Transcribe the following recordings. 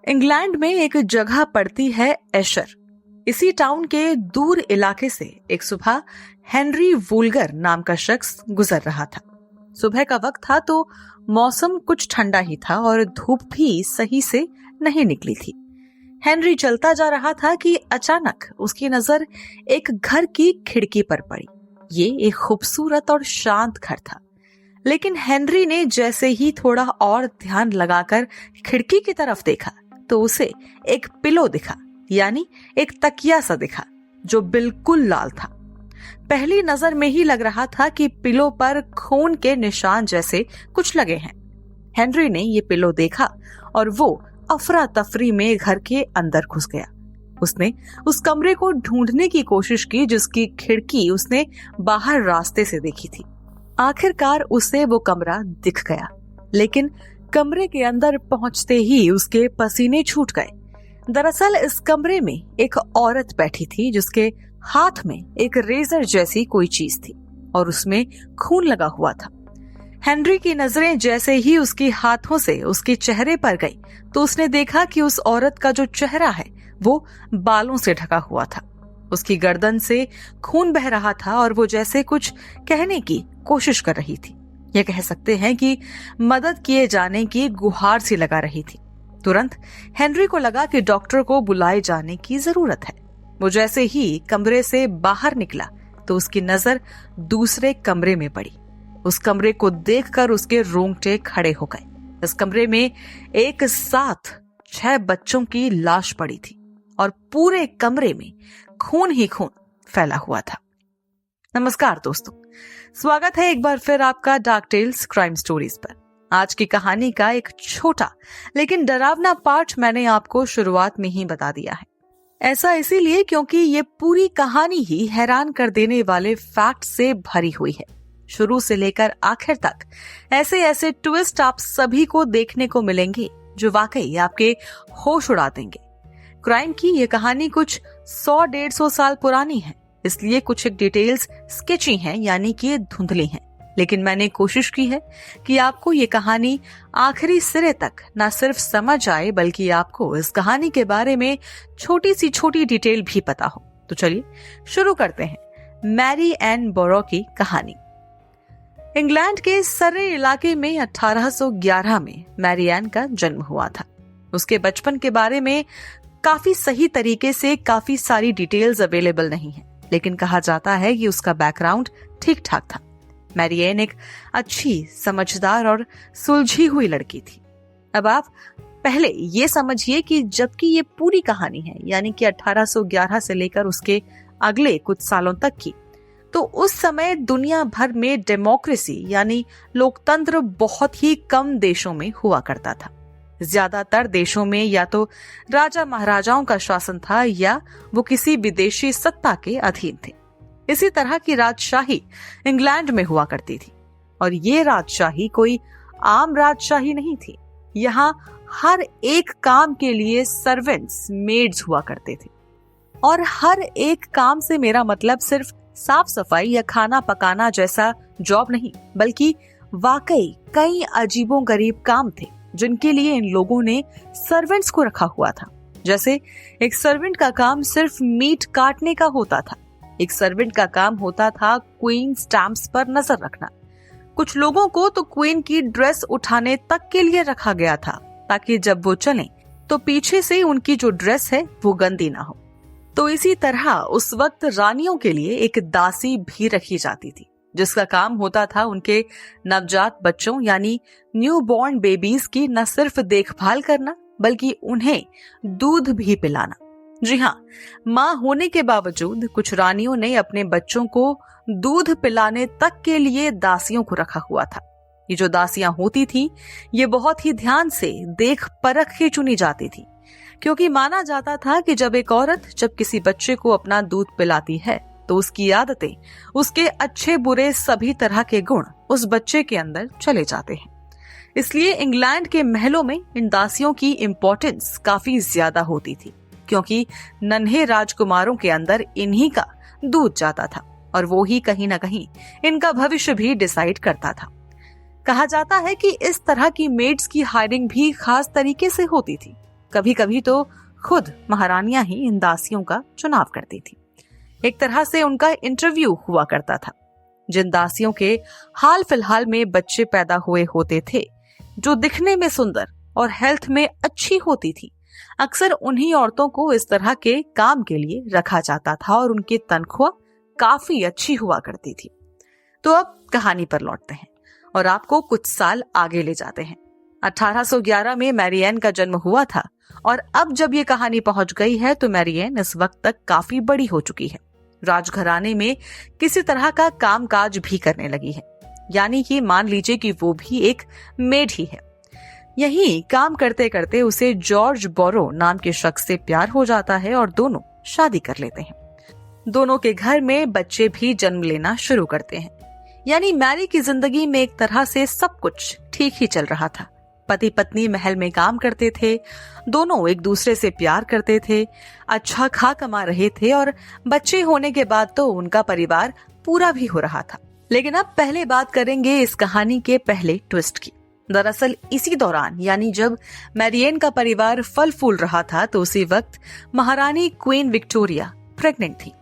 England में एक जगह पड़ती है एशर। इसी टाउन के दूर इलाके से एक सुबह हेनरी वूलगर नाम का शख्स गुजर रहा था। सुबह का वक्त था तो मौसम कुछ ठंडा ही था और धूप भी सही से नहीं निकली थी। हेनरी चलता जा रहा था कि अचानक उसकी नजर एक घर की खिड़की पर पड़ी। ये एक खूबसूरत और शांत घर था, लेकिन हेनरी ने जैसे ही थोड़ा और ध्यान लगाकर खिड़की की तरफ देखा तो उसे एक पिलो दिखा, यानी एक तकिया सा दिखा जो बिल्कुल लाल था। पहली नजर में ही लग रहा था कि पिलो पर खून के निशान जैसे कुछ लगे हैं। हेनरी ने ये पिलो देखा और वो अफरा तफरी में घर के अंदर घुस गया। उसने उस कमरे को ढूंढने की कोशिश की जिसकी खिड़की उसने बाहर रास्ते से देखी थी। आखिरकार उसे वो कमरा दिख गया, लेकिन कमरे के अंदर पहुंचते ही उसके पसीने छूट गए। दरअसल इस कमरे में एक औरत बैठी थी जिसके हाथ में एक रेजर जैसी कोई चीज थी और उसमें खून लगा हुआ था। हेनरी की नजरें जैसे ही उसके हाथों से उसके चेहरे पर गई तो उसने देखा कि उस औरत का जो चेहरा है वो बालों से ढका हुआ था। उसकी गर्दन से खून बह रहा था और वो जैसे कुछ कहने की कोशिश कर रही थी। ये कह सकते हैं कि मदद किए जाने की गुहार सी लगा रही थी। तुरंत हेनरी को लगा कि डॉक्टर को बुलाए जाने की जरूरत है। वो जैसे ही कमरे से बाहर निकला तो उसकी नजर दूसरे कमरे में पड़ी। उस कमरे को देखकर उसके रोंगटे खड़े हो गए। इस कमरे में एक साथ 6 बच्चों की लाश पड़ी थी और पूरे कमरे में खून ही खून फैला हुआ था। नमस्कार दोस्तों, स्वागत है एक बार फिर आपका डार्क टेल्स क्राइम स्टोरीज पर। आज की कहानी का एक छोटा लेकिन डरावना पार्ट मैंने आपको शुरुआत में ही बता दिया है। ऐसा इसीलिए क्योंकि ये पूरी कहानी ही हैरान कर देने वाले फैक्ट से भरी हुई है। शुरू से लेकर आखिर तक ऐसे ऐसे ट्विस्ट आप सभी को देखने को मिलेंगे जो वाकई आपके होश उड़ा देंगे। क्राइम की ये कहानी कुछ 100-150 साल पुरानी है, इसलिए कुछ एक डिटेल्स स्केची हैं, यानी कि धुंधली हैं। लेकिन मैंने कोशिश की है कि आपको ये कहानी आखिरी सिरे तक न सिर्फ समझ आए बल्कि आपको इस कहानी के बारे में छोटी सी छोटी डिटेल भी पता हो। तो चलिए शुरू करते हैं मैरी एन बोरो की कहानी। इंग्लैंड के सर्रे इलाके में 1811 में मैरी एन का जन्म हुआ था। उसके बचपन के बारे में काफी सही तरीके से काफी सारी डिटेल्स अवेलेबल नहीं है, लेकिन कहा जाता है कि उसका बैकग्राउंड ठीक ठाक था। मैरी एन एक अच्छी, समझदार और सुलझी हुई लड़की थी। अब आप पहले ये समझिए कि जबकि ये पूरी कहानी है, यानी कि 1811 से लेकर उसके अगले कुछ सालों तक की, तो उस समय दुनिया भर में डेमोक्रेसी यानी लोकतंत्र बहुत ही कम देशों में हुआ करता था। ज्यादातर देशों में या तो राजा महाराजाओं का शासन था या वो किसी विदेशी सत्ता के अधीन थे। इसी तरह की राजशाही इंग्लैंड में हुआ करती थी, और ये राजशाही कोई आम राजशाही नहीं थी। यहाँ हर एक काम के लिए सर्वेंट्स, मेड्स हुआ करते थे, और हर एक काम से मेरा मतलब सिर्फ साफ सफाई या खाना पकाना जैसा जॉब नहीं, बल्कि वाकई कई अजीबोगरीब काम थे जिनके लिए इन लोगों ने सर्वेंट्स को रखा हुआ था। जैसे एक सर्वेंट का काम सिर्फ मीट काटने का होता था, एक सर्वेंट का काम होता था क्वीन स्टैम्प्स पर नजर रखना। कुछ लोगों को तो क्वीन की ड्रेस उठाने तक के लिए रखा गया था ताकि जब वो चलें तो पीछे से उनकी जो ड्रेस है वो गंदी ना हो। तो इसी तरह उस वक्त रानियों के लिए एक दासी भी रखी जाती थी जिसका काम होता था उनके नवजात बच्चों यानी न्यू बॉर्न बेबीज की न सिर्फ देखभाल करना बल्कि उन्हें दूध भी पिलाना। जी हाँ, माँ होने के बावजूद कुछ रानियों ने अपने बच्चों को दूध पिलाने तक के लिए दासियों को रखा हुआ था। ये जो दासियां होती थी ये बहुत ही ध्यान से देख परख के चुनी जाती थी, क्योंकि माना जाता था कि जब एक औरत जब किसी बच्चे को अपना दूध पिलाती है तो उसकी आदतें, उसके अच्छे बुरे सभी तरह के गुण उस बच्चे के अंदर चले जाते हैं। इसलिए इंग्लैंड के महलों में इन दासियों की इम्पोर्टेंस काफी ज्यादा होती थी, क्योंकि नन्हे राजकुमारों के अंदर इन्हीं का दूध जाता था और वो ही कहीं न कहीं इनका भविष्य भी डिसाइड करता था। कहा जाता है कि इस तरह की मेड्स की हायरिंग भी खास तरीके से होती थी। कभी कभी तो खुद महारानियां ही इन दासियों का चुनाव करती थी। एक तरह से उनका इंटरव्यू हुआ करता था। जिन दासियों के हाल फिलहाल में बच्चे पैदा हुए होते थे, जो दिखने में सुंदर और हेल्थ में अच्छी होती थी, अक्सर उन्हीं औरतों को इस तरह के काम के लिए रखा जाता था और उनकी तनख्वाह काफी अच्छी हुआ करती थी। तो अब कहानी पर लौटते हैं और आपको कुछ साल आगे ले जाते हैं। 1811 में मैरियन का जन्म हुआ था और अब जब ये कहानी पहुंच गई है तो मैरियन इस वक्त तक काफी बड़ी हो चुकी है। राजघराने में किसी तरह का कामकाज भी करने लगी है, यानी कि मान लीजिए कि वो भी एक मेड ही है। यही काम करते करते उसे जॉर्ज बोरो नाम के शख्स से प्यार हो जाता है और दोनों शादी कर लेते हैं। दोनों के घर में बच्चे भी जन्म लेना शुरू करते हैं। यानी मैरी की जिंदगी में एक तरह से सब कुछ ठीक ही चल रहा था। पति पत्नी महल में काम करते थे, दोनों एक दूसरे से प्यार करते थे, अच्छा खा कमा रहे थे और बच्चे होने के बाद तो उनका परिवार पूरा भी हो रहा था। लेकिन अब पहले बात करेंगे इस कहानी के पहले ट्विस्ट की। दरअसल इसी दौरान, यानी जब मैरियन का परिवार फल फूल रहा था, तो उसी वक्त महारानी क्वीन विक्टोरिया प्रेग्नेंट थी।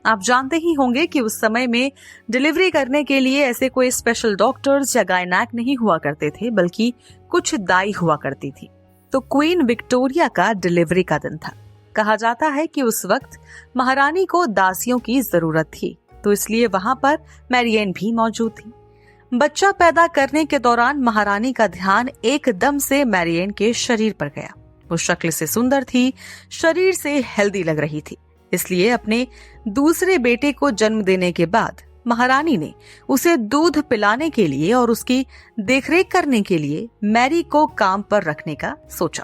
आप जानते ही होंगे कि उस समय में डिलीवरी करने के लिए ऐसे कोई स्पेशल डॉक्टर्स या गायनेक नहीं हुआ करते थे, बल्कि कुछ दाई हुआ करती थी। तो क्वीन विक्टोरिया का डिलीवरी का दिन था। कहा जाता है कि उस वक्त महारानी को दासियों की जरूरत थी, तो इसलिए वहां पर मैरियन भी मौजूद थी। बच्चा पैदा करने के दौरान महारानी का ध्यान एकदम से मैरियन के शरीर पर गया। वो शक्ल से सुंदर थी, शरीर से हेल्दी लग रही थी, इसलिए अपने दूसरे बेटे को जन्म देने के बाद महारानी ने उसे दूध पिलाने के लिए और उसकी देखरेख करने के लिए मैरी को काम पर रखने का सोचा।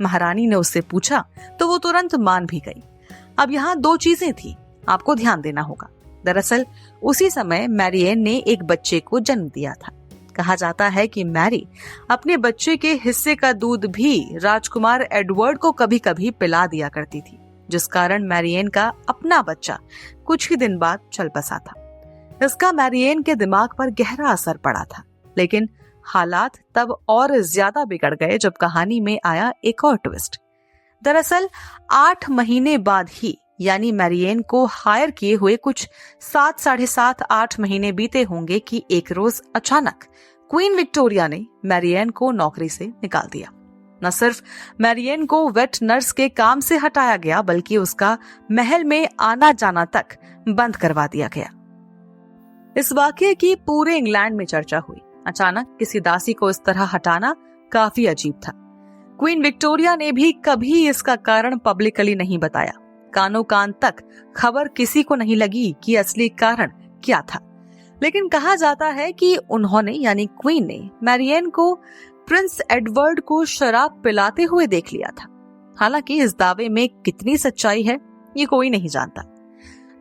महारानी ने उससे पूछा तो वो तुरंत मान भी गई। अब यहाँ दो चीजें थी, आपको ध्यान देना होगा। दरअसल उसी समय मैरियन ने एक बच्चे को जन्म दिया था। कहा जाता है कि मैरी अपने बच्चे के हिस्से का दूध भी राजकुमार एडवर्ड को कभी कभी पिला दिया करती थी, जिस कारण मैरियन का अपना बच्चा कुछ ही दिन बाद चल बसा था। इसका मैरियन के दिमाग पर गहरा असर पड़ा था, लेकिन हालात तब और ज्यादा बिगड़ गए जब कहानी में आया एक और ट्विस्ट। दरअसल 8 महीने बाद ही, यानी मैरियन को हायर किए हुए कुछ 7-8 महीने बीते होंगे कि एक रोज अचानक क्वीन विक्टोरिया ने मैरियन को नौकरी से निकाल दिया। न सिर्फ मैरियन को वेट नर्स के काम से हटाया गया, बल्कि उसका महल में आना जाना तक बंद करवा दिया गया। इस वाकये की पूरे इंग्लैंड में चर्चा हुई। अचानक किसी दासी को इस तरह हटाना काफी अजीब था। क्वीन विक्टोरिया ने भी कभी इसका कारण पब्लिकली नहीं बताया। कानों कान तक खबर किसी को नहीं लगी कि असली कारण क्या था। लेकिन कहा जाता है कि उन्होंने, यानी क्वीन ने, मैरियन को प्रिंस एडवर्ड को शराब पिलाते हुए देख लिया था। हालांकि इस दावे में कितनी सच्चाई है ये कोई नहीं जानता।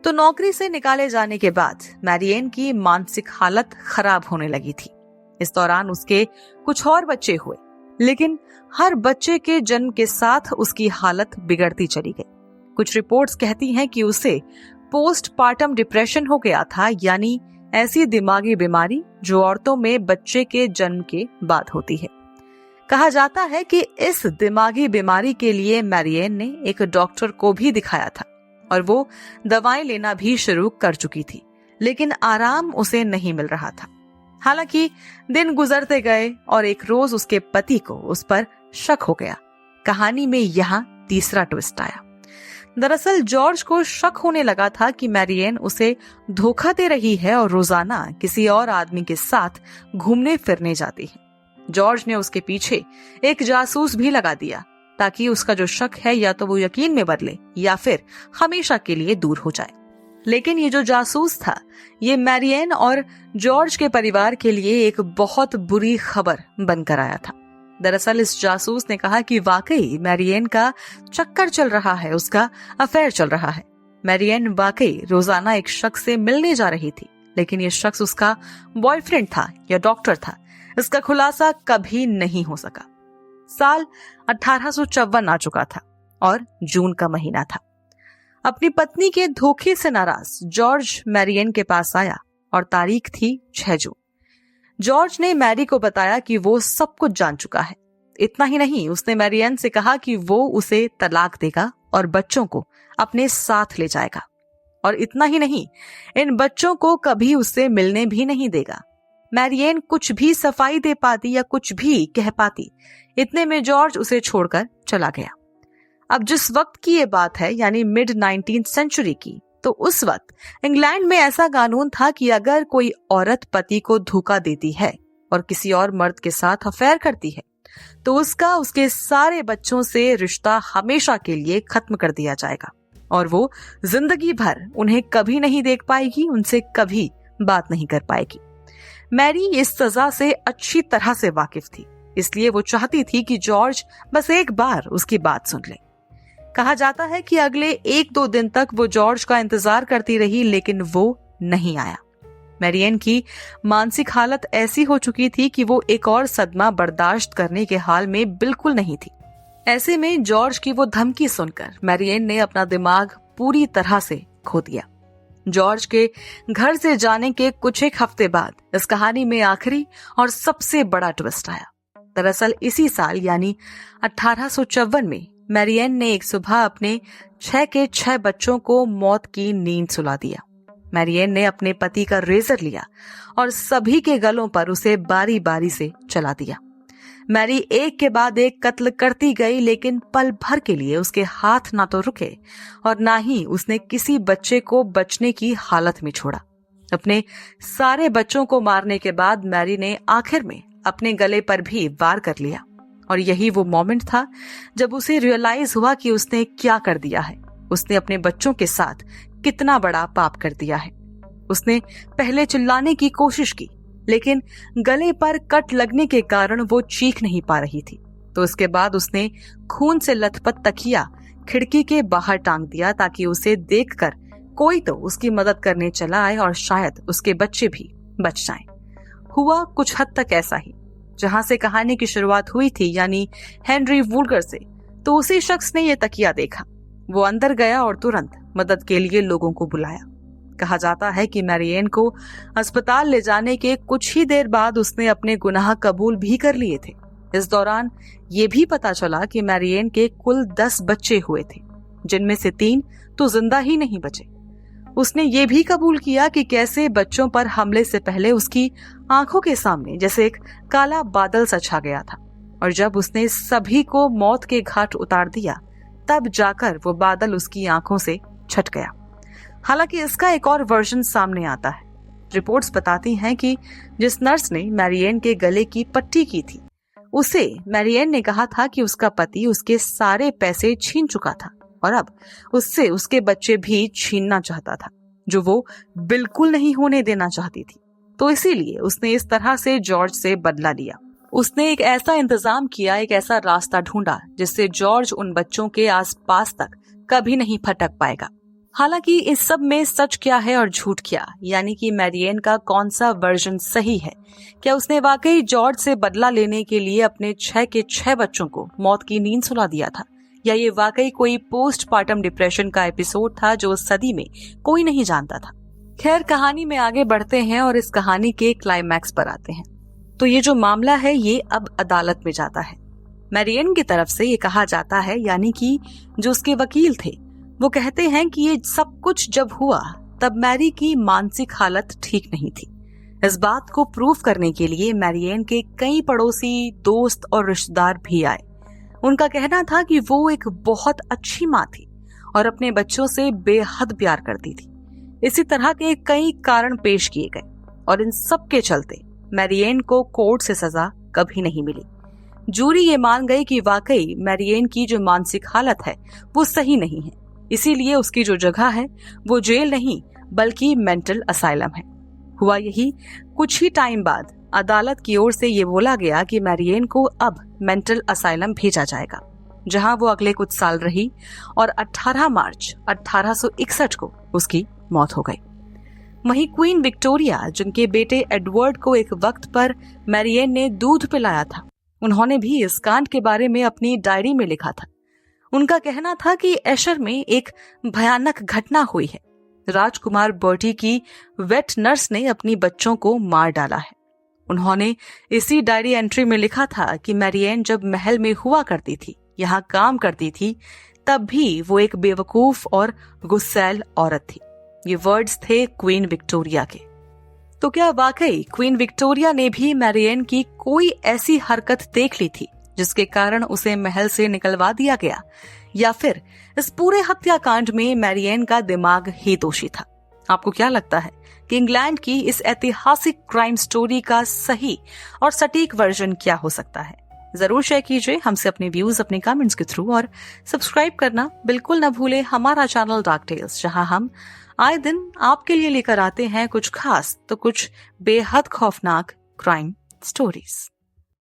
तो नौकरी से निकाले जाने के बाद मैरियन की मानसिक हालत खराब होने लगी थी। इस दौरान उसके कुछ और बच्चे हुए, लेकिन हर बच्चे के जन्म के साथ उसकी हालत बिगड़ती चली गई। कुछ रिपोर्ट्स कहती हैं कि उसे पोस्टपार्टम डिप्रेशन हो गया था, यानी ऐसी दिमागी बीमारी जो औरतों में बच्चे के जन्म के बाद होती है। कहा जाता है कि इस दिमागी बीमारी के लिए मैरियन ने एक डॉक्टर को भी दिखाया था और वो दवाएं लेना भी शुरू कर चुकी थी, लेकिन आराम उसे नहीं मिल रहा था। हालांकि दिन गुजरते गए और एक रोज उसके पति को उस पर शक हो गया। कहानी में यहाँ तीसरा ट्विस्ट आया। दरअसल जॉर्ज को शक होने लगा था कि मैरियन उसे धोखा दे रही है और रोजाना किसी और आदमी के साथ घूमने फिरने जाती है। जॉर्ज ने उसके पीछे एक जासूस भी लगा दिया ताकि उसका जो शक है या तो वो यकीन में बदले या फिर हमेशा के लिए दूर हो जाए। लेकिन ये जो जासूस था, ये मैरियन और जॉर्ज के परिवार के लिए एक बहुत बुरी खबर बनकर आया था। दरअसल इस जासूस ने कहा कि वाकई मैरियन का चक्कर चल रहा है, उसका अफेयर चल रहा है। मैरियन वाकई रोजाना एक शख्स से मिलने जा रही थी, लेकिन ये शख्स उसका बॉयफ्रेंड था या डॉक्टर था, इसका खुलासा कभी नहीं हो सका। साल 1854 आ चुका था और जून का महीना था। अपनी पत्नी के धोखे से नाराज जॉर्ज मैरियन के पास आया और तारीख थी 6 जून। जॉर्ज ने मैरी को बताया कि वो सब कुछ जान चुका है। इतना ही नहीं, उसने मैरियन से कहा कि वो उसे तलाक देगा और बच्चों को अपने साथ ले जाएगा। और इतना ही नहीं, इन बच्चों को कभी उससे मिलने भी नहीं देगा। मैरियन कुछ भी सफाई दे पाती या कुछ भी कह पाती, इतने में जॉर्ज उसे छोड़कर चला गया। अब जिस वक्त की ये बात है, यानी मिड 19th सेंचुरी की, तो उस वक्त इंग्लैंड में ऐसा कानून था कि अगर कोई औरत पति को धोखा देती है और किसी और मर्द के साथ अफेयर करती है, तो उसका उसके सारे बच्चों से रिश्ता हमेशा के लिए खत्म कर दिया जाएगा और वो जिंदगी भर उन्हें कभी नहीं देख पाएगी, उनसे कभी बात नहीं कर पाएगी। मैरी इस सजा से अच्छी तरह से वाकिफ थी, इसलिए वो चाहती थी कि जॉर्ज बस एक बार उसकी बात सुन ले। कहा जाता है कि अगले 1-2 दिन तक वो जॉर्ज का इंतजार करती रही, लेकिन वो नहीं आया। मैरियन की मानसिक हालत ऐसी हो चुकी थी कि वो एक और सदमा बर्दाश्त करने के हाल में बिल्कुल नहीं थी। ऐसे में जॉर्ज की वो धमकी सुनकर मैरियन ने अपना दिमाग पूरी तरह से खो दिया। जॉर्ज के घर से जाने के कुछ एक हफ्ते बाद इस कहानी में आखिरी और सबसे बड़ा ट्विस्ट आया। दरअसल इसी साल यानी 1854 में मैरियन ने एक सुबह अपने 6 के 6 बच्चों को मौत की नींद सुला दिया। मैरियन ने अपने पति का रेजर लिया और सभी के गलों पर उसे बारी बारी से चला दिया। मैरी एक के बाद एक कत्ल करती गई, लेकिन पल भर के लिए उसके हाथ ना तो रुके और ना ही उसने किसी बच्चे को बचने की हालत में छोड़ा। अपने सारे बच्चों को मारने के बाद मैरी ने आखिर में अपने गले पर भी वार कर लिया और यही वो मोमेंट था जब उसे रियलाइज हुआ कि उसने क्या कर दिया है। उसने अपने बच्चों के साथ कितना बड़ा पाप कर दिया है। उसने पहले चिल्लाने की कोशिश की, लेकिन गले पर कट लगने के कारण वो चीख नहीं पा रही थी। तो उसके बाद उसने खून से लथपथ तकिया खिड़की के बाहर टांग दिया ताकि उसे देखकर कोई तो उसकी मदद करने चला आए और शायद उसके बच्चे भी बच जाएं। हुआ कुछ हद तक ऐसा ही। जहां से कहानी की शुरुआत हुई थी, यानी हेनरी वुल्गर से, तो उसी शख्स ने यह तकिया देखा। वो अंदर गया और तुरंत मदद के लिए लोगों को बुलाया। कहा जाता है कि मैरियन को अस्पताल ले जाने के कुछ ही देर बाद उसने अपने गुनाह कबूल भी कर लिए थे। इस दौरान ये भी पता चला कि मैरियन के कुल 10 बच्चे हुए थे, जिनमें से 3 तो जिंदा ही नहीं बचे। उसने ये भी कबूल किया कि कैसे बच्चों पर हमले से पहले उसकी आंखों के सामने जैसे एक काला बादल सा छा गया था और जब उसने सभी को मौत के घाट उतार दिया, तब जाकर वो बादल उसकी आंखों से छट गया। हालांकि इसका एक और वर्जन सामने आता है। रिपोर्ट्स बताती हैं कि जिस नर्स ने मैरियन के गले की पट्टी की थी, उसे मैरियन ने कहा था कि उसका पति उसके सारे पैसे छीन चुका था और अब उससे उसके बच्चे भी छीनना चाहता था, जो वो बिल्कुल नहीं होने देना चाहती थी। तो इसीलिए उसने इस तरह से जॉर्ज से बदला लिया। उसने एक ऐसा इंतजाम किया, एक ऐसा रास्ता ढूंढा जिससे जॉर्ज उन बच्चों के आसपास तक कभी नहीं फटक पाएगा। हालांकि इस सब में सच क्या है और झूठ क्या, यानी कि मैरियन का कौन सा वर्जन सही है? क्या उसने वाकई जॉर्ज से बदला लेने के लिए अपने 6 के 6 बच्चों को मौत की नींद सुला दिया था, या ये वाकई कोई पोस्टमार्टम डिप्रेशन का एपिसोड था जो उस सदी में कोई नहीं जानता था? खैर, कहानी में आगे बढ़ते हैं और इस कहानी के क्लाइमैक्स पर आते हैं। तो ये जो मामला है ये अब अदालत में जाता है। मैरियन की तरफ से ये कहा जाता है, यानी कि जो उसके वकील थे वो कहते हैं कि ये सब कुछ जब हुआ तब मैरी की मानसिक हालत ठीक नहीं थी। इस बात को प्रूव करने के लिए मैरियन के कई पड़ोसी, दोस्त और रिश्तेदार भी आए। उनका कहना था कि वो एक बहुत अच्छी माँ थी और अपने बच्चों से बेहद प्यार करती थी। इसी तरह के कई कारण पेश किए गए और इन सब के चलते मैरियन को कोर्ट से सजा कभी नहीं मिली। जूरी ये मान गई कि वाकई मैरियन की जो मानसिक हालत है वो सही नहीं है, इसीलिए उसकी जो जगह है वो जेल नहीं बल्कि मेंटल असाइलम है। हुआ यही, कुछ ही टाइम बाद अदालत की ओर से ये बोला गया कि मैरियन को अब मेंटल असाइलम भेजा जाएगा, जहां वो अगले कुछ साल रही और 18 मार्च 1861 को उसकी मौत हो गई। वहीं क्वीन विक्टोरिया, जिनके बेटे एडवर्ड को एक वक्त पर मैरियन ने दूध पिलाया था, उन्होंने भी इस कांड के बारे में अपनी डायरी में लिखा था। उनका कहना था कि एशर में एक भयानक घटना हुई है। राजकुमार बर्टी की वेट नर्स ने अपनी बच्चों को मार डाला है। उन्होंने इसी डायरी एंट्री में लिखा था कि मैरिएन जब महल में हुआ करती थी, यहाँ काम करती थी, तब भी वो एक बेवकूफ और गुस्सैल औरत थी। ये वर्ड्स थे क्वीन विक्टोरिया के। तो क्या वाकई क्वीन विक्टोरिया ने भी मैरिएन की कोई ऐसी हरकत देख ली थी जिसके कारण उसे महल से निकलवा दिया गया, या फिर इस पूरे हत्याकांड में मैरिएन का दिमाग ही दोषी था? आपको क्या लगता है कि इंग्लैंड की इस ऐतिहासिक क्राइम स्टोरी का सही और सटीक वर्जन क्या हो सकता है? जरूर शेयर कीजिए हमसे अपने व्यूज अपने कमेंट्स के थ्रू, और सब्सक्राइब करना बिल्कुल न भूले हमारा चैनल डार्क टेल्स, जहां हम आए दिन आपके लिए लेकर आते हैं कुछ खास तो कुछ बेहद खौफनाक क्राइम स्टोरीज।